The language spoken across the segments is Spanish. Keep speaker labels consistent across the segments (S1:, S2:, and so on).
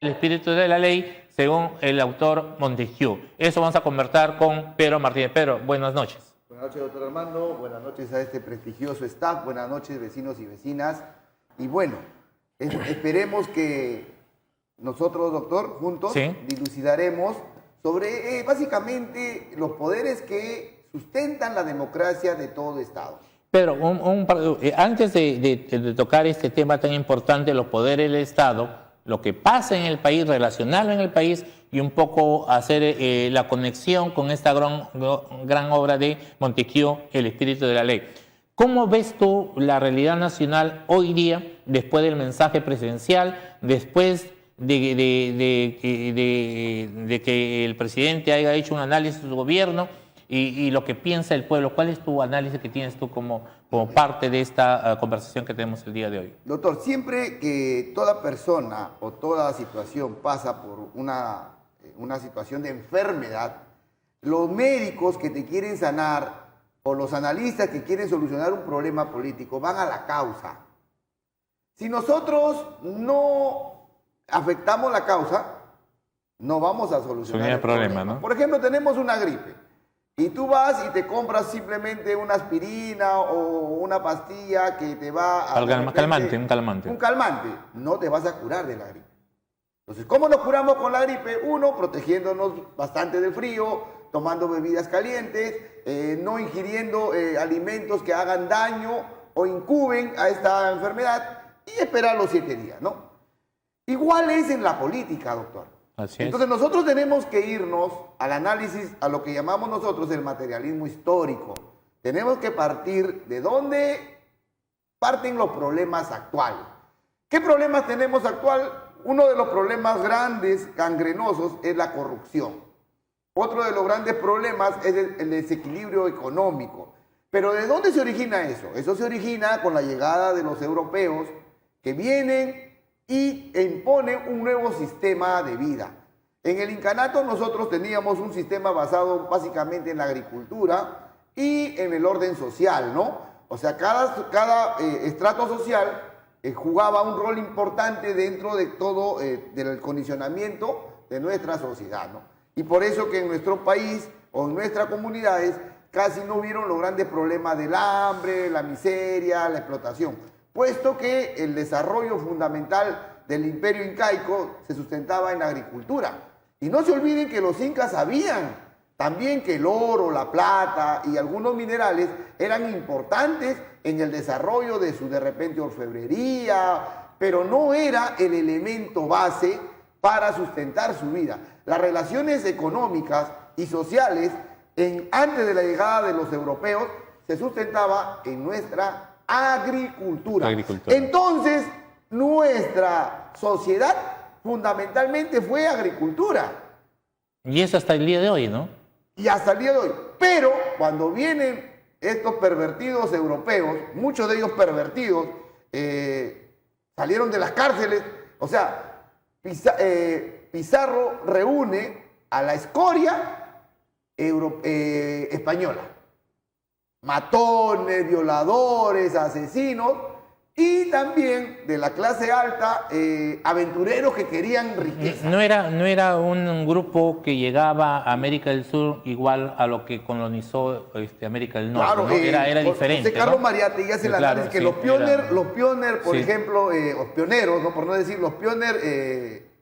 S1: el espíritu de la ley, según el autor Montesquieu. Eso vamos a conversar con Pedro Martínez. Pedro, buenas noches.
S2: Buenas noches, doctor Armando. Buenas noches a este prestigioso staff. Buenas noches, vecinos y vecinas. Y bueno, esperemos que nosotros, doctor, juntos dilucidaremos sobre básicamente los poderes que sustentan la democracia de todo Estado.
S1: Pedro, antes de tocar este tema tan importante, los poderes del Estado, lo que pasa en el país, relacionarlo en el país y un poco hacer la conexión con esta gran obra de Montesquieu, El espíritu de la ley. ¿Cómo ves tú la realidad nacional hoy día, después del mensaje presidencial, después de que el presidente haya hecho un análisis de su gobierno y lo que piensa el pueblo? ¿Cuál es tu análisis que tienes tú como parte de esta conversación que tenemos el día de hoy?
S2: Doctor, siempre que toda persona o toda situación pasa por una situación de enfermedad, los médicos que te quieren sanar o los analistas que quieren solucionar un problema político van a la causa. Si nosotros no afectamos la causa, no vamos a solucionar el problema, ¿no? Por ejemplo, tenemos una gripe y tú vas y te compras simplemente una aspirina o una pastilla que te va a...
S1: Un calmante.
S2: Un calmante. No te vas a curar de la gripe. Entonces, ¿cómo nos curamos con la gripe? Uno, protegiéndonos bastante del frío, tomando bebidas calientes, no ingiriendo alimentos que hagan daño o incuben a esta enfermedad y esperar los 7 días, ¿no? Igual es en la política, doctor.
S1: Así es.
S2: Entonces nosotros tenemos que irnos al análisis, a lo que llamamos nosotros el materialismo histórico. Tenemos que partir de dónde parten los problemas actuales. ¿Qué problemas tenemos actual? Uno de los problemas grandes, gangrenosos, es la corrupción. Otro de los grandes problemas es el desequilibrio económico. Pero ¿de dónde se origina eso? Eso se origina con la llegada de los europeos que vienen y imponen un nuevo sistema de vida. En el incanato nosotros teníamos un sistema basado básicamente en la agricultura y en el orden social, ¿no? O sea, cada estrato social jugaba un rol importante dentro de todo del condicionamiento de nuestra sociedad, ¿no? Y por eso que en nuestro país o en nuestras comunidades casi no hubieron los grandes problemas del hambre, la miseria, la explotación, puesto que el desarrollo fundamental del imperio incaico se sustentaba en la agricultura. Y no se olviden que los incas sabían también que el oro, la plata y algunos minerales eran importantes en el desarrollo de su, de repente, orfebrería, pero no era el elemento base para sustentar su vida. Las relaciones económicas y sociales antes de la llegada de los europeos se sustentaba en nuestra agricultura. Entonces, nuestra sociedad fundamentalmente fue agricultura.
S1: Y eso hasta el día de hoy, ¿no?
S2: Y hasta el día de hoy. Pero cuando vienen estos pervertidos europeos, muchos de ellos pervertidos, salieron de las cárceles. O sea, Pizarro reúne a la escoria española. Matones, violadores, asesinos y también de la clase alta, aventureros que querían riqueza.
S1: No era un grupo que llegaba a América del Sur igual a lo que colonizó América del Norte,
S2: claro,
S1: ¿no? Era diferente.
S2: José Carlos
S1: ¿no?
S2: Mariátegui hace el análisis que sí, los pioners, por ejemplo, los pioneros, ¿no? Por no decir los pioners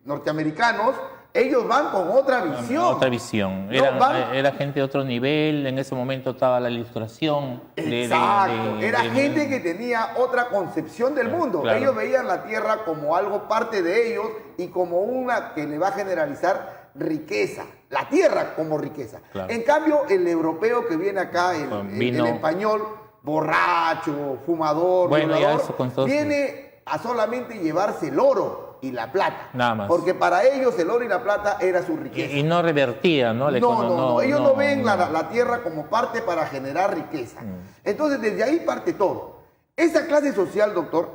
S2: norteamericanos, ellos van con otra visión.
S1: Otra visión. Era gente de otro nivel, en ese momento estaba la ilustración.
S2: Exacto, era gente que tenía otra concepción del mundo. Claro. Ellos veían la tierra como algo parte de ellos y como una que le va a generalizar riqueza. La tierra como riqueza. Claro. En cambio, el europeo que viene acá, el español, borracho, fumador, violador, viene a solamente llevarse el oro y la plata.
S1: Nada más.
S2: Porque para ellos el oro y la plata era su riqueza.
S1: Y no revertía, ¿no?
S2: Ellos no ven la tierra como parte para generar riqueza. Entonces, desde ahí parte todo. Esa clase social, doctor,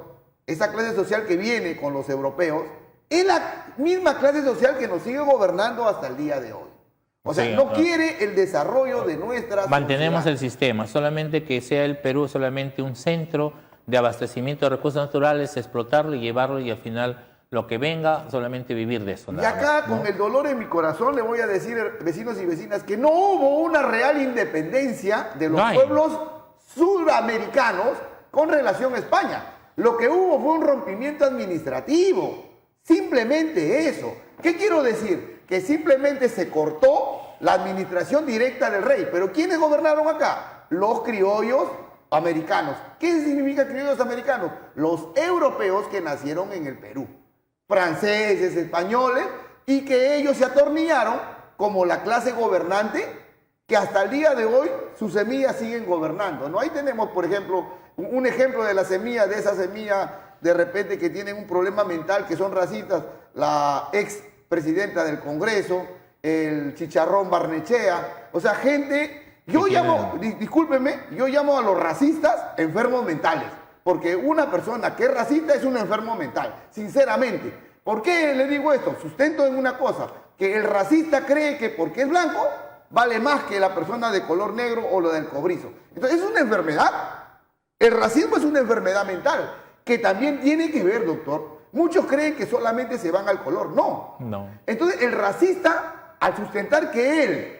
S2: esa clase social que viene con los europeos, es la misma clase social que nos sigue gobernando hasta el día de hoy. O sea, no quiere el desarrollo de nuestra
S1: Mantenemos el sistema, solamente que sea el Perú solamente un centro de abastecimiento de recursos naturales, explotarlo y llevarlo y al final lo que venga, solamente vivir de eso.
S2: Y
S1: nada
S2: acá,
S1: más, ¿no?
S2: con el dolor en mi corazón, le voy a decir, vecinos y vecinas, que no hubo una real independencia de los
S1: No hay.
S2: pueblos sudamericanos con relación a España. Lo que hubo fue un rompimiento administrativo. Simplemente eso. ¿Qué quiero decir? Que simplemente se cortó la administración directa del rey. ¿Pero quiénes gobernaron acá? Los criollos americanos. ¿Qué significa criollos americanos? Los europeos que nacieron en el Perú. Franceses, españoles, y que ellos se atornillaron como la clase gobernante que hasta el día de hoy sus semillas siguen gobernando, ¿no? Ahí tenemos, por ejemplo, un ejemplo de la semilla, de esa semilla de repente que tienen un problema mental, que son racistas, la ex presidenta del Congreso, el Chicharrón Barnechea, o sea, gente, yo llamo, discúlpenme, yo llamo a los racistas enfermos mentales. Porque una persona que es racista es un enfermo mental, sinceramente. ¿Por qué le digo esto? Sustento en una cosa, que el racista cree que porque es blanco vale más que la persona de color negro o lo del cobrizo. Entonces es una enfermedad. El racismo es una enfermedad mental, que también tiene que ver, doctor. Muchos creen que solamente se van al color. No.
S1: No.
S2: Entonces el racista, al sustentar que él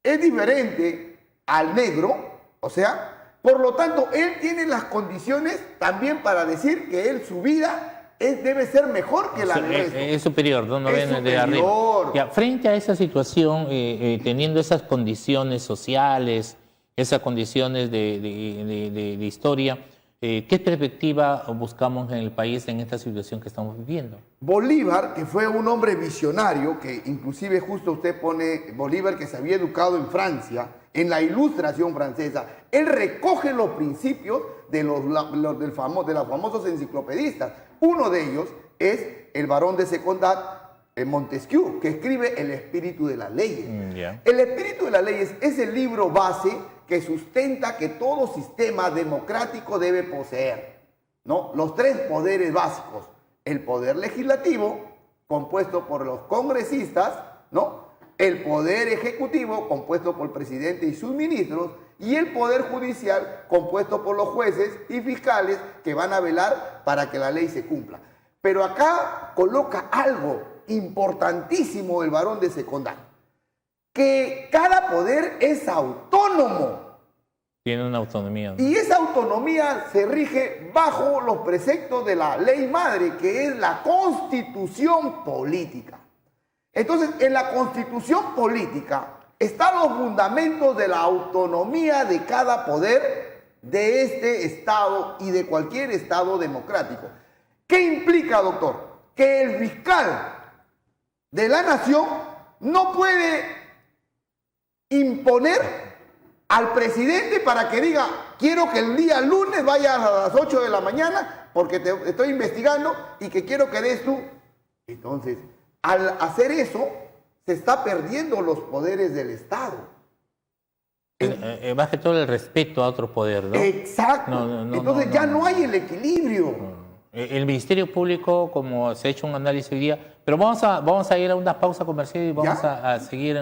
S2: es diferente al negro, o sea, por lo tanto, él tiene las condiciones también para decir que él, su vida, debe ser mejor que la del resto.
S1: Es superior, no
S2: Es
S1: viene de arriba.
S2: superior.
S1: Ya, frente a esa situación, teniendo esas condiciones sociales, esas condiciones de historia, ¿qué perspectiva buscamos en el país en esta situación que estamos viviendo?
S2: Bolívar, que fue un hombre visionario, que inclusive justo usted pone Bolívar, que se había educado en Francia, en la Ilustración francesa, él recoge los principios de las famosos enciclopedistas. Uno de ellos es el barón de Secondat, Montesquieu, que escribe El espíritu de las leyes. El espíritu de las leyes es el libro base que sustenta que todo sistema democrático debe poseer, ¿no? Los tres poderes básicos: el poder legislativo, compuesto por los congresistas, ¿no? El poder ejecutivo, compuesto por el presidente y sus ministros, y el poder judicial, compuesto por los jueces y fiscales que van a velar para que la ley se cumpla. Pero acá coloca algo importantísimo el barón de Secondat, que cada poder es autónomo.
S1: Tiene una autonomía, ¿no?
S2: Y esa autonomía se rige bajo los preceptos de la ley madre, que es la Constitución política. Entonces, en la Constitución política están los fundamentos de la autonomía de cada poder de este Estado y de cualquier Estado democrático. ¿Qué implica, doctor? Que el fiscal de la nación no puede imponer al presidente para que diga: quiero que el día lunes vayas a las 8 de la mañana porque te estoy investigando y que quiero que des tú. Entonces, al hacer eso, se está perdiendo los poderes del Estado.
S1: Más que todo el respeto a otro poder, ¿no?
S2: Exacto. Entonces ya no hay el equilibrio.
S1: El Ministerio Público, como se ha hecho un análisis hoy día, pero vamos a ir a una pausa comercial y vamos a seguir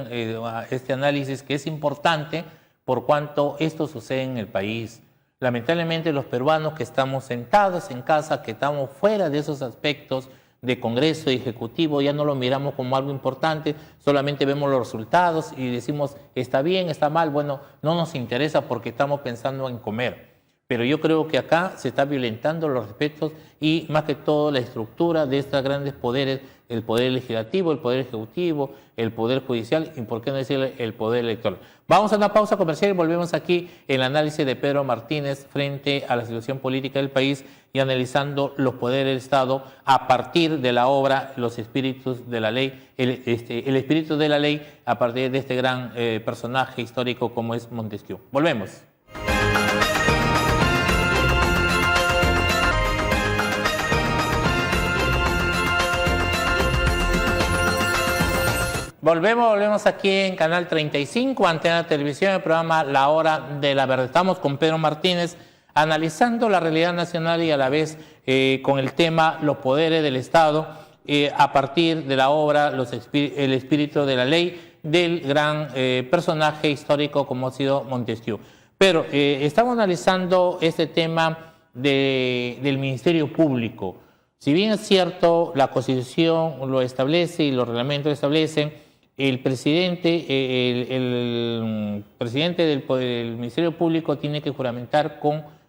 S1: este análisis, que es importante por cuanto esto sucede en el país. Lamentablemente los peruanos que estamos sentados en casa, que estamos fuera de esos aspectos de Congreso y Ejecutivo, ya no lo miramos como algo importante, solamente vemos los resultados y decimos: está bien, está mal, bueno, no nos interesa porque estamos pensando en comer. Pero yo creo que acá se está violentando los respetos y más que todo la estructura de estos grandes poderes, el poder legislativo, el poder ejecutivo, el poder judicial y por qué no decirle el poder electoral. Vamos a una pausa comercial y volvemos aquí en el análisis de Pedro Martínez frente a la situación política del país y analizando los poderes del Estado a partir de la obra Los Espíritus de la Ley, el espíritu de la ley a partir de este gran personaje histórico como es Montesquieu. Volvemos. Volvemos aquí en Canal 35, Antena Televisión, el programa La Hora de la Verdad. Estamos con Pedro Martínez analizando la realidad nacional y a la vez con el tema los poderes del Estado a partir de la obra El Espíritu de la Ley del gran personaje histórico como ha sido Montesquieu. Pero estamos analizando este tema del Ministerio Público. Si bien es cierto, la Constitución lo establece y los reglamentos lo establecen, el presidente, el presidente del Ministerio Público tiene que juramentar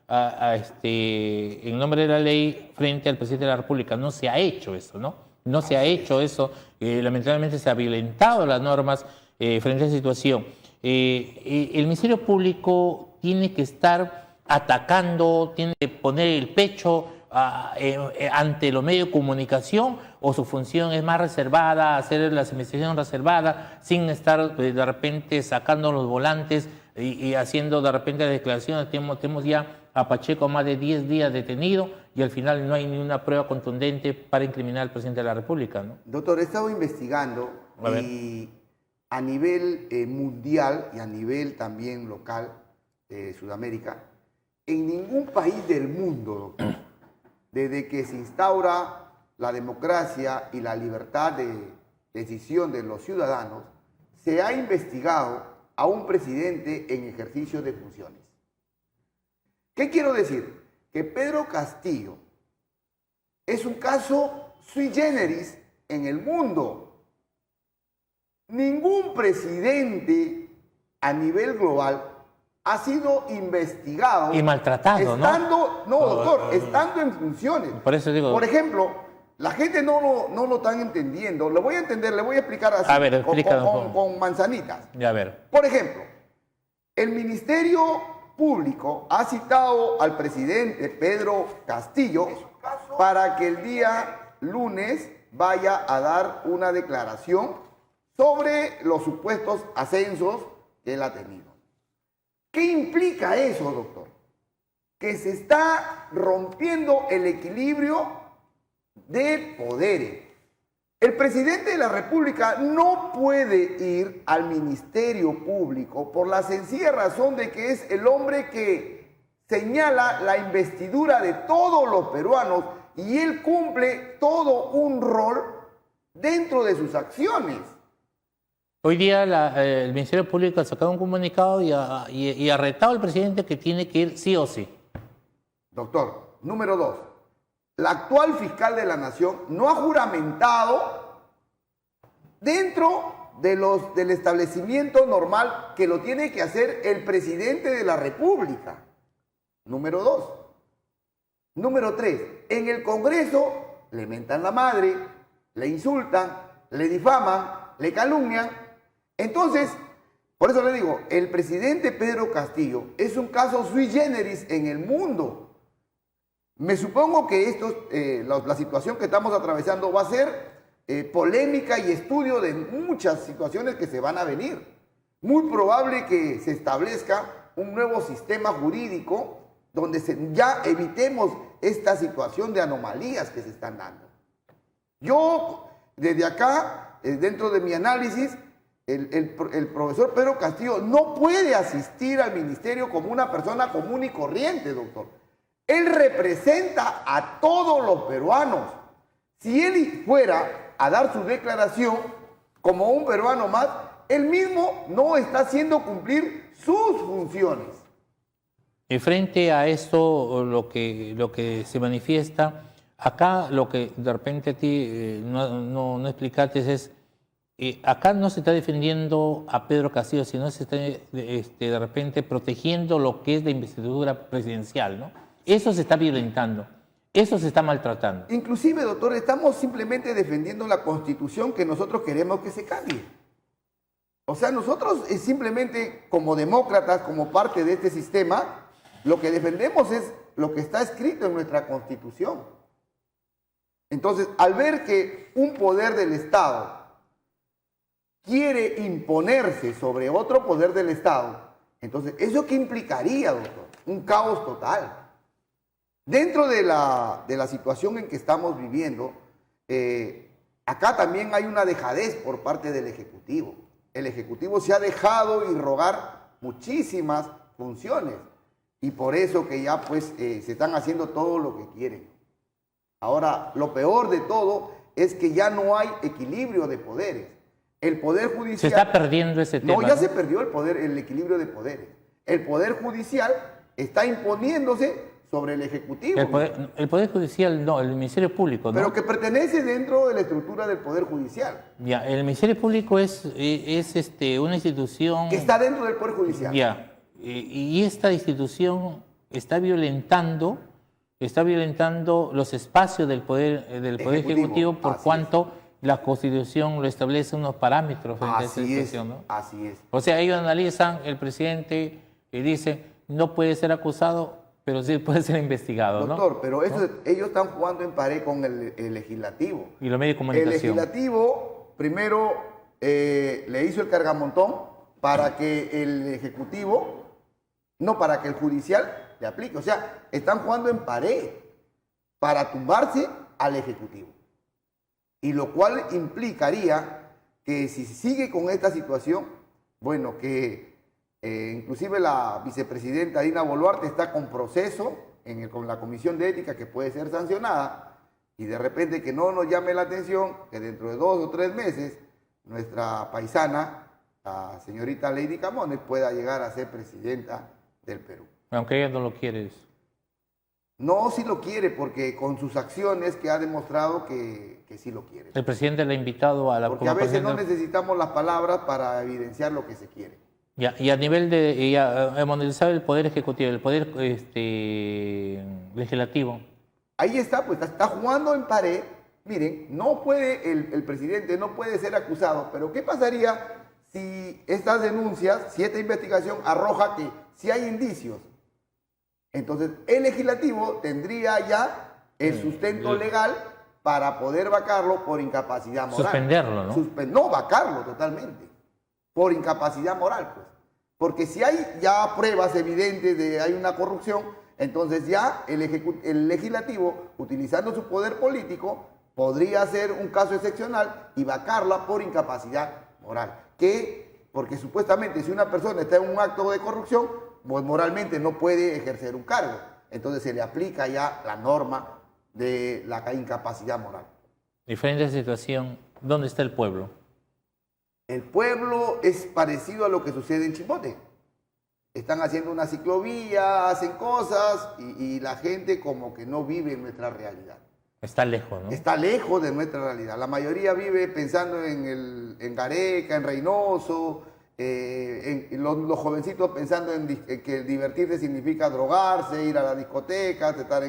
S1: en nombre de la ley frente al presidente de la República. No se ha hecho eso, ¿no? No se ha hecho eso. Lamentablemente se ha violentado las normas frente a esa situación. El Ministerio Público tiene que estar atacando, tiene que poner el pecho ante los medios de comunicación, o su función es más reservada, hacer las investigaciones reservadas, sin estar de repente sacando los volantes y haciendo de repente declaraciones. Tenemos ya a Pacheco más de 10 días detenido y al final no hay ni una prueba contundente para incriminar al presidente de la República, ¿no?
S2: Doctor, he estado investigando y a nivel mundial y a nivel también local de Sudamérica, en ningún país del mundo, doctor, desde que se instaura la democracia y la libertad de decisión de los ciudadanos, se ha investigado a un presidente en ejercicio de funciones. ¿Qué quiero decir? Que Pedro Castillo es un caso sui generis en el mundo. Ningún presidente a nivel global ha sido investigado
S1: y maltratado,
S2: estando en funciones.
S1: Por eso digo.
S2: Por ejemplo, la gente no lo están entendiendo. Lo voy a entender, le voy a explicar así.
S1: A ver, explícanos
S2: con manzanitas.
S1: Ya, a ver.
S2: Por ejemplo, el Ministerio Público ha citado al presidente Pedro Castillo para que el día lunes vaya a dar una declaración sobre los supuestos ascensos que él ha tenido. ¿Qué implica eso, doctor? Que se está rompiendo el equilibrio de poderes. El presidente de la República no puede ir al Ministerio Público por la sencilla razón de que es el hombre que señala la investidura de todos los peruanos y él cumple todo un rol dentro de sus acciones.
S1: Hoy día el Ministerio Público ha sacado un comunicado y ha retado al presidente que tiene que ir sí o sí.
S2: Doctor, número 2. La actual fiscal de la Nación no ha juramentado dentro del establecimiento normal que lo tiene que hacer el presidente de la República. Número 2. Número 3. En el Congreso le mentan la madre, le insultan, le difaman, le calumnian. Entonces, por eso le digo, el presidente Pedro Castillo es un caso sui generis en el mundo. Me supongo que la situación que estamos atravesando va a ser polémica y estudio de muchas situaciones que se van a venir. Muy probable que se establezca un nuevo sistema jurídico donde ya evitemos esta situación de anomalías que se están dando. Yo, desde acá, dentro de mi análisis, el profesor Pedro Castillo no puede asistir al ministerio como una persona común y corriente, doctor. Él representa a todos los peruanos. Si él fuera a dar su declaración como un peruano más, él mismo no está haciendo cumplir sus funciones.
S1: Y frente a esto, lo que se manifiesta, acá lo que de repente a ti no explicaste es, acá no se está defendiendo a Pedro Castillo, sino se está de repente protegiendo lo que es la investidura presidencial, ¿no? Eso se está violentando, eso se está maltratando.
S2: Inclusive, doctor, estamos simplemente defendiendo la Constitución que nosotros queremos que se cambie. O sea, nosotros simplemente como demócratas, como parte de este sistema, lo que defendemos es lo que está escrito en nuestra Constitución. Entonces, al ver que un poder del Estado quiere imponerse sobre otro poder del Estado, entonces, ¿eso qué implicaría, doctor? Un caos total. Dentro de la situación en que estamos viviendo, acá también hay una dejadez por parte del Ejecutivo. El Ejecutivo se ha dejado irrogar muchísimas funciones y por eso que ya pues se están haciendo todo lo que quieren. Ahora, lo peor de todo es que ya no hay equilibrio de poderes. El Poder Judicial...
S1: Se está perdiendo ese tema.
S2: No, ya se perdió el equilibrio de poderes. El Poder Judicial está imponiéndose sobre el Ejecutivo.
S1: El poder Judicial no, el Ministerio Público, ¿no?
S2: Pero que pertenece dentro de la estructura del Poder Judicial.
S1: Ya, el Ministerio Público es una institución...
S2: Que está dentro del Poder Judicial.
S1: Ya, y esta institución está violentando los espacios del Poder Ejecutivo por cuanto la Constitución lo establece unos parámetros frente a esa situación, ¿no?
S2: Así es.
S1: O sea, ellos analizan, el presidente y dice, no puede ser acusado, pero sí puede ser investigado, ¿no?
S2: Doctor, pero eso, ellos están jugando en pared con el legislativo.
S1: Y los medios de comunicación.
S2: El legislativo primero le hizo el cargamontón para que el ejecutivo, no para que el judicial le aplique. O sea, están jugando en pared para tumbarse al ejecutivo. Y lo cual implicaría que si sigue con esta situación, bueno, que inclusive la vicepresidenta Dina Boluarte está con proceso con la Comisión de Ética que puede ser sancionada, y de repente que no nos llame la atención que dentro de 2 o 3 meses nuestra paisana, la señorita Lady Camones, pueda llegar a ser presidenta del Perú.
S1: Aunque ella no lo quiere eso.
S2: No, sí lo quiere, porque con sus acciones que ha demostrado que sí lo quiere.
S1: El presidente le ha invitado a la...
S2: Porque a veces no necesitamos las palabras para evidenciar lo que se quiere.
S1: Ya, y a nivel de monetizar el Poder Ejecutivo, el Poder Legislativo.
S2: Ahí está, pues está jugando en pared. Miren, no puede, el presidente no puede ser acusado, pero ¿qué pasaría si estas denuncias, si esta investigación arroja que sí hay indicios? Entonces, el legislativo tendría ya el sustento legal para poder vacarlo por incapacidad moral.
S1: Suspenderlo, ¿no?
S2: No, vacarlo totalmente. Por incapacidad moral, pues. Porque si hay ya pruebas evidentes de hay una corrupción, entonces ya el legislativo, utilizando su poder político, podría hacer un caso excepcional y vacarla por incapacidad moral. Porque supuestamente si una persona está en un acto de corrupción, pues moralmente no puede ejercer un cargo. Entonces se le aplica ya la norma de la incapacidad moral.
S1: Diferente situación, ¿dónde está el pueblo?
S2: El pueblo es parecido a lo que sucede en Chimbote. Están haciendo una ciclovía, hacen cosas y la gente como que no vive en nuestra realidad.
S1: Está lejos, ¿no?
S2: Está lejos de nuestra realidad. La mayoría vive pensando en Gareca, en Reynoso, los jovencitos pensando en que divertirse significa drogarse, ir a la discoteca, estar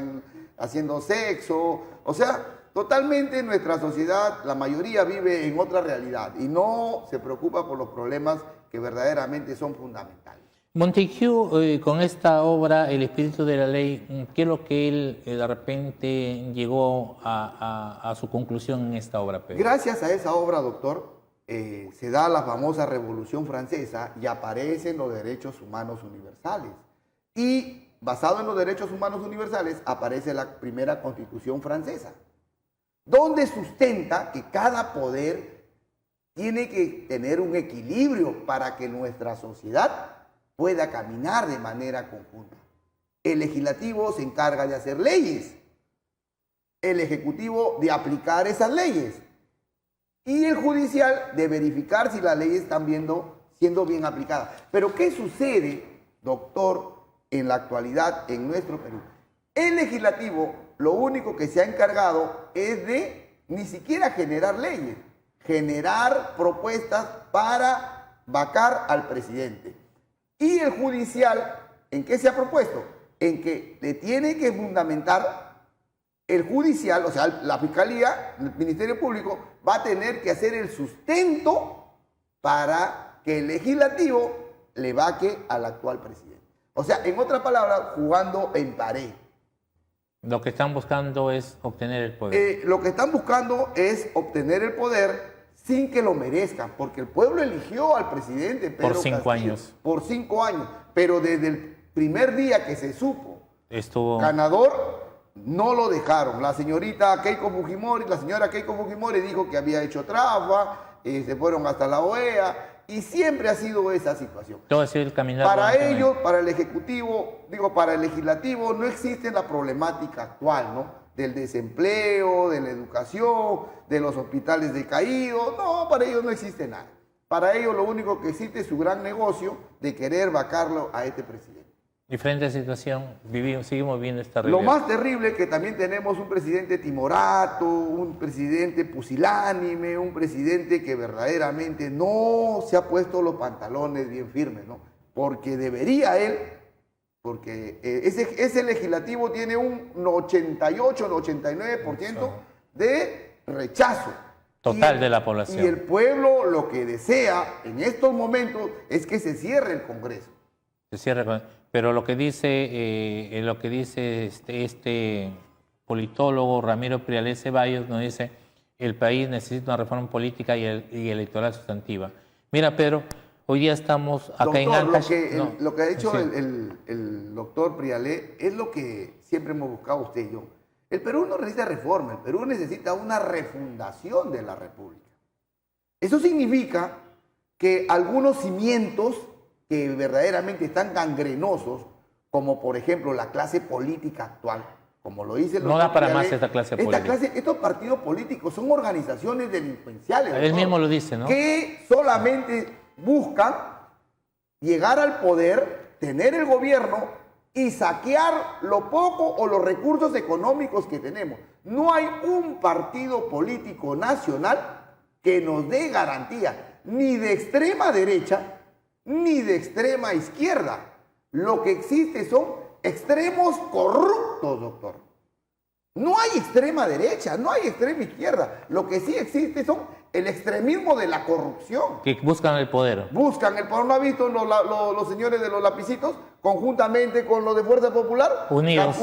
S2: haciendo sexo. O sea, totalmente nuestra sociedad, la mayoría vive en otra realidad y no se preocupa por los problemas que verdaderamente son fundamentales.
S1: Montesquieu, con esta obra, El espíritu de la ley, ¿qué es lo que él de repente llegó a su conclusión en esta obra, Pedro?
S2: Gracias a esa obra, doctor, se da la famosa Revolución Francesa y aparecen los derechos humanos universales. Y basado en los derechos humanos universales aparece la primera Constitución francesa, donde sustenta que cada poder tiene que tener un equilibrio para que nuestra sociedad pueda caminar de manera conjunta. El legislativo se encarga de hacer leyes, el ejecutivo de aplicar esas leyes y el judicial de verificar si las leyes están siendo bien aplicadas. Pero ¿qué sucede, doctor, en la actualidad en nuestro Perú? El legislativo lo único que se ha encargado es de ni siquiera generar leyes, generar propuestas para vacar al presidente. Y el judicial, ¿en qué se ha propuesto? En que le tiene que fundamentar el judicial, o sea, la fiscalía, el Ministerio Público, va a tener que hacer el sustento para que el legislativo le vaque al actual presidente. O sea, en otras palabras, jugando en pared.
S1: Lo que están buscando es obtener el poder.
S2: Lo que están buscando es obtener el poder sin que lo merezcan, porque el pueblo eligió al presidente Pedro
S1: Por 5
S2: Castillo,
S1: años.
S2: Por 5 años, pero desde el primer día que se supo ganador, no lo dejaron. La señora Keiko Fujimori dijo que había hecho trafa, se fueron hasta la OEA, y siempre ha sido esa situación.
S1: Todo ha sido el caminar.
S2: Para ellos, para el Ejecutivo, para el Legislativo, no existe la problemática actual, ¿no? Del desempleo, de la educación, de los hospitales decaídos. No, para ellos no existe nada. Para ellos lo único que existe es su gran negocio de querer vacarlo a este presidente.
S1: Diferente situación, seguimos viviendo esta
S2: Lo
S1: realidad.
S2: más terrible es que también tenemos un presidente timorato, un presidente pusilánime, un presidente que verdaderamente no se ha puesto los pantalones bien firmes, ¿no? Porque debería él, porque ese legislativo tiene un 88, un 89% de rechazo.
S1: Total de la población.
S2: Y el pueblo lo que desea en estos momentos es que se cierre el Congreso.
S1: Se cierra pero lo que dice este politólogo Ramiro Prialé Ceballos nos dice el país necesita una reforma política y electoral sustantiva. Mira, Pedro, hoy día estamos acá
S2: Doctor,
S1: en Ancash.
S2: lo que ha dicho
S1: sí.
S2: el doctor Prialé es lo que siempre hemos buscado usted y yo. El Perú no necesita reforma, el Perú necesita una refundación de la República. Eso significa que algunos cimientos que verdaderamente están gangrenosos, como por ejemplo la clase política actual, como lo dice el
S1: No
S2: doctor
S1: da para
S2: Prialé,
S1: más esta clase política.
S2: estos partidos políticos son organizaciones delincuenciales.
S1: Él
S2: doctor,
S1: mismo lo dice, ¿no?
S2: que solamente buscan llegar al poder, tener el gobierno y saquear lo poco o los recursos económicos que tenemos. No hay un partido político nacional que nos dé garantía, ni de extrema derecha, ni de extrema izquierda. Lo que existe son extremos corruptos, doctor. No hay extrema derecha, no hay extrema izquierda. Lo que sí existe son el extremismo de la corrupción.
S1: Que buscan el poder.
S2: Buscan el poder. ¿No ha visto los señores de los lapicitos conjuntamente con los de Fuerza Popular?
S1: Unidos.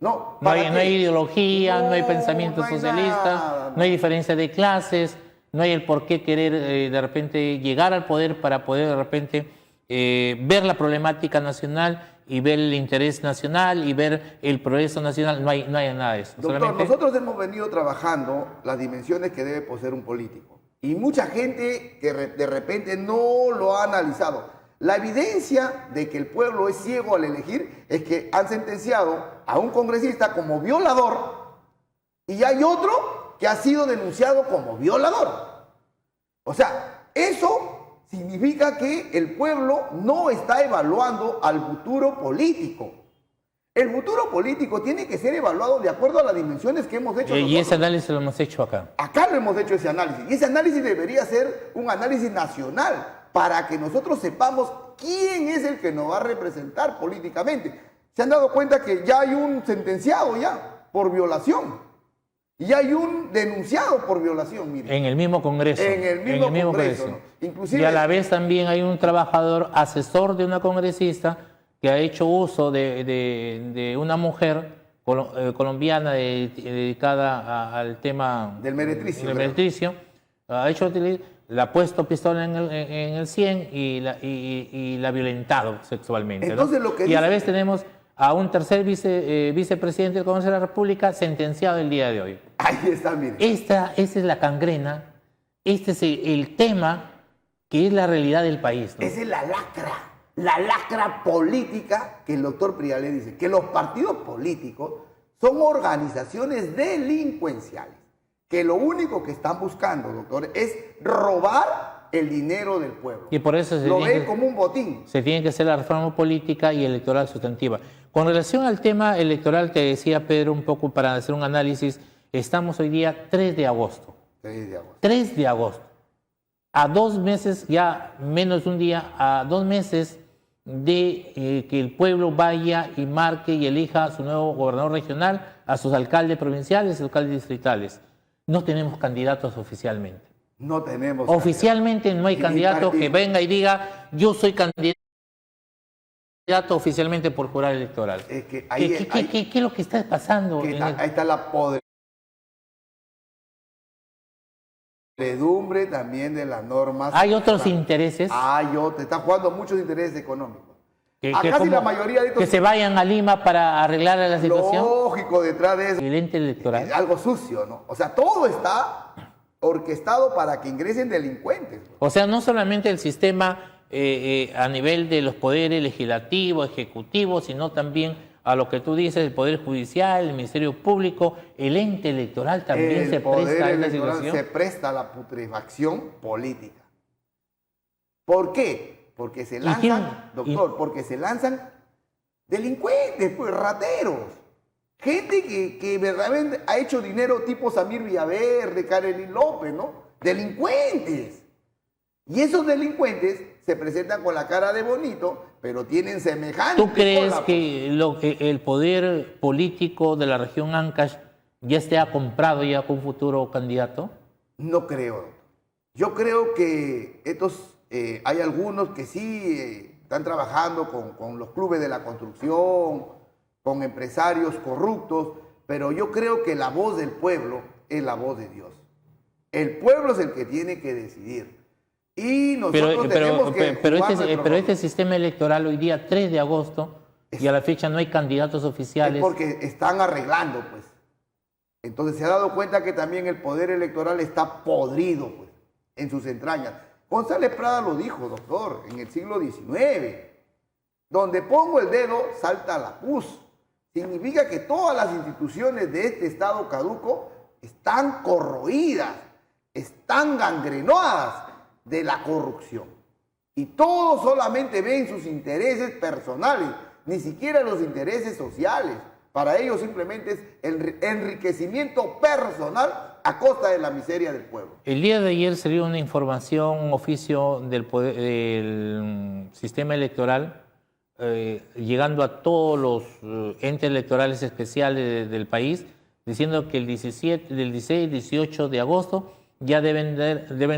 S2: No,
S1: No hay ideología, no hay pensamiento
S2: no hay
S1: socialista,
S2: nada,
S1: no hay diferencia de clases, no hay el por qué querer de repente llegar al poder para poder de repente ver la problemática nacional y ver el interés nacional y ver el progreso nacional. No hay nada de eso.
S2: Doctor,
S1: solamente...
S2: nosotros hemos venido trabajando las dimensiones que debe poseer un político. Y mucha gente que de repente no lo ha analizado. La evidencia de que el pueblo es ciego al elegir es que han sentenciado a un congresista como violador y hay otro que ha sido denunciado como violador. O sea, eso significa que el pueblo no está evaluando al futuro político. El futuro político tiene que ser evaluado de acuerdo a las dimensiones que hemos hecho
S1: Y
S2: nosotros.
S1: ese análisis lo hemos hecho acá.
S2: Acá lo hemos hecho ese análisis. Y ese análisis debería ser un análisis nacional para que nosotros sepamos quién es el que nos va a representar políticamente. ¿Se han dado cuenta que ya hay un sentenciado ya por violación? Y hay un denunciado por violación, mire.
S1: En el mismo Congreso.
S2: En el mismo Congreso, ¿no? Inclusive,
S1: y a la vez también hay un trabajador asesor de una congresista que ha hecho uso de una mujer colombiana dedicada al tema
S2: del meretricio.
S1: Del meretricio. Le ha puesto pistola en el 100 y la ha violentado sexualmente.
S2: Entonces,
S1: ¿no?
S2: lo que
S1: y a la vez tenemos a un tercer vicepresidente del Congreso de la República sentenciado el día de hoy.
S2: Ahí está, mire.
S1: Esa es la cangrena, este es el tema que es la realidad del país, ¿no?
S2: Esa es la lacra política que el doctor Prialé dice, que los partidos políticos son organizaciones delincuenciales, que lo único que están buscando, doctor, es robar el dinero del pueblo.
S1: Y por eso
S2: lo ven como un botín.
S1: Se tiene que hacer la reforma política y electoral sustantiva. Con relación al tema electoral, te decía Pedro, un poco para hacer un análisis, estamos hoy día 3 de agosto.
S2: 3 de agosto.
S1: 3 de agosto. A 2 meses, ya menos de un día, a 2 meses de que el pueblo vaya y marque y elija a su nuevo gobernador regional, a sus alcaldes provinciales y alcaldes distritales. No tenemos candidatos oficialmente.
S2: No tenemos.
S1: Oficialmente no hay candidato que venga y diga, yo soy candidato oficialmente por jurado electoral.
S2: Es que
S1: ¿Qué es lo que está pasando?
S2: Ahí está la podredumbre también de las normas.
S1: Hay otros intereses.
S2: Están jugando muchos intereses económicos.
S1: Casi la mayoría de estos que se vayan a Lima para arreglar la situación.
S2: Lógico, detrás de eso.
S1: El ente electoral.
S2: Es algo sucio, ¿no? O sea, todo está orquestado para que ingresen delincuentes.
S1: O sea, no solamente el sistema a nivel de los poderes legislativo, ejecutivo, sino también a lo que tú dices, el Poder Judicial, el Ministerio Público, el ente electoral también se presta a esta situación.
S2: Se presta a la putrefacción política. ¿Por qué? Porque se lanzan, doctor, porque se lanzan Delincuentes, pues rateros. Gente que verdaderamente ha hecho dinero tipo Samir Villaverde, Karelin López, ¿no? Delincuentes. Y esos delincuentes se presentan con la cara de bonito, pero tienen semejante...
S1: ¿Tú crees que el poder político de la región Ancash ya esté comprado ya con un futuro candidato?
S2: No creo. Yo creo que hay algunos que sí están trabajando con los clubes de la construcción, con empresarios corruptos, pero yo creo que la voz del pueblo es la voz de Dios. El pueblo es el que tiene que decidir. Y nosotros tenemos que
S1: pero este sistema electoral hoy día, 3 de agosto, y a la fecha no hay candidatos oficiales.
S2: Es porque están arreglando, pues. Entonces se ha dado cuenta que también el poder electoral está podrido, pues, en sus entrañas. González Prada lo dijo, doctor, en el siglo XIX. Donde pongo el dedo, salta la pus. Significa que todas las instituciones de este Estado caduco están corroídas, están gangrenadas de la corrupción. Y todos solamente ven sus intereses personales, ni siquiera los intereses sociales. Para ellos simplemente es el enriquecimiento personal a costa de la miseria del pueblo.
S1: El día de ayer salió una información, un oficio del sistema electoral, llegando a todos los entes electorales especiales del país, diciendo que el 16 y 18 de agosto ya deben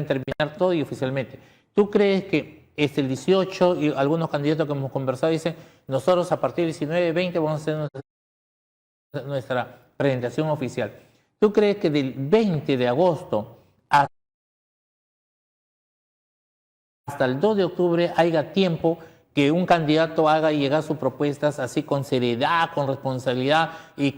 S1: terminar todo y oficialmente. ¿Tú crees que el 18 y algunos candidatos que hemos conversado dicen, nosotros a partir del 19 y 20 vamos a hacer nuestra presentación oficial? ¿Tú crees que del 20 de agosto hasta el 2 de octubre haya tiempo que un candidato haga llegar sus propuestas así con seriedad, con responsabilidad y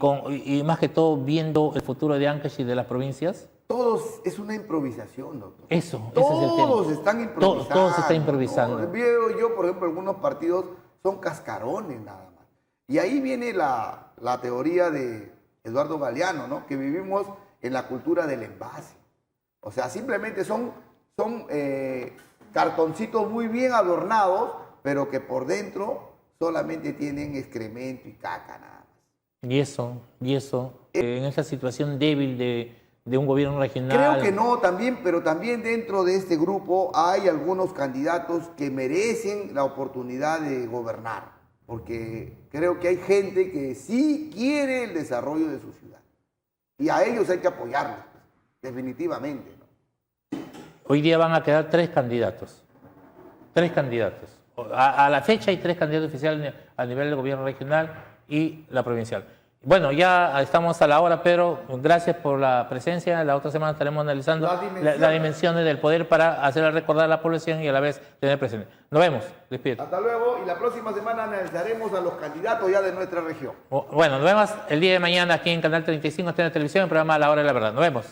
S1: más que todo viendo el futuro de Ancash y de las provincias?
S2: Todos es una improvisación, doctor.
S1: Ese es el tema.
S2: Todos están improvisando.
S1: Todo se está improvisando.
S2: ¿No? Veo yo, por ejemplo, algunos partidos son cascarones nada más. Y ahí viene la teoría de Eduardo Galeano, ¿no? Que vivimos en la cultura del envase. O sea, simplemente son cartoncitos muy bien adornados, pero que por dentro solamente tienen excremento y caca nada más.
S1: Y eso, en esa situación débil de un gobierno regional.
S2: Creo que no, pero también dentro de este grupo hay algunos candidatos que merecen la oportunidad de gobernar, porque creo que hay gente que sí quiere el desarrollo de su ciudad. Y a ellos hay que apoyarlos, definitivamente, ¿no?
S1: Hoy día van a quedar 3 candidatos. 3 candidatos. A la fecha hay 3 candidatos oficiales a nivel del gobierno regional y la provincial. Bueno, ya estamos a la hora, pero gracias por la presencia. La otra semana estaremos analizando las dimensiones del poder para hacer recordar a la población y a la vez tener presente. Nos vemos. Despídete.
S2: Hasta luego y la próxima semana analizaremos a los candidatos ya de nuestra región.
S1: Bueno, nos vemos el día de mañana aquí en Canal 35, en Televisión, el programa A la Hora de la Verdad. Nos vemos.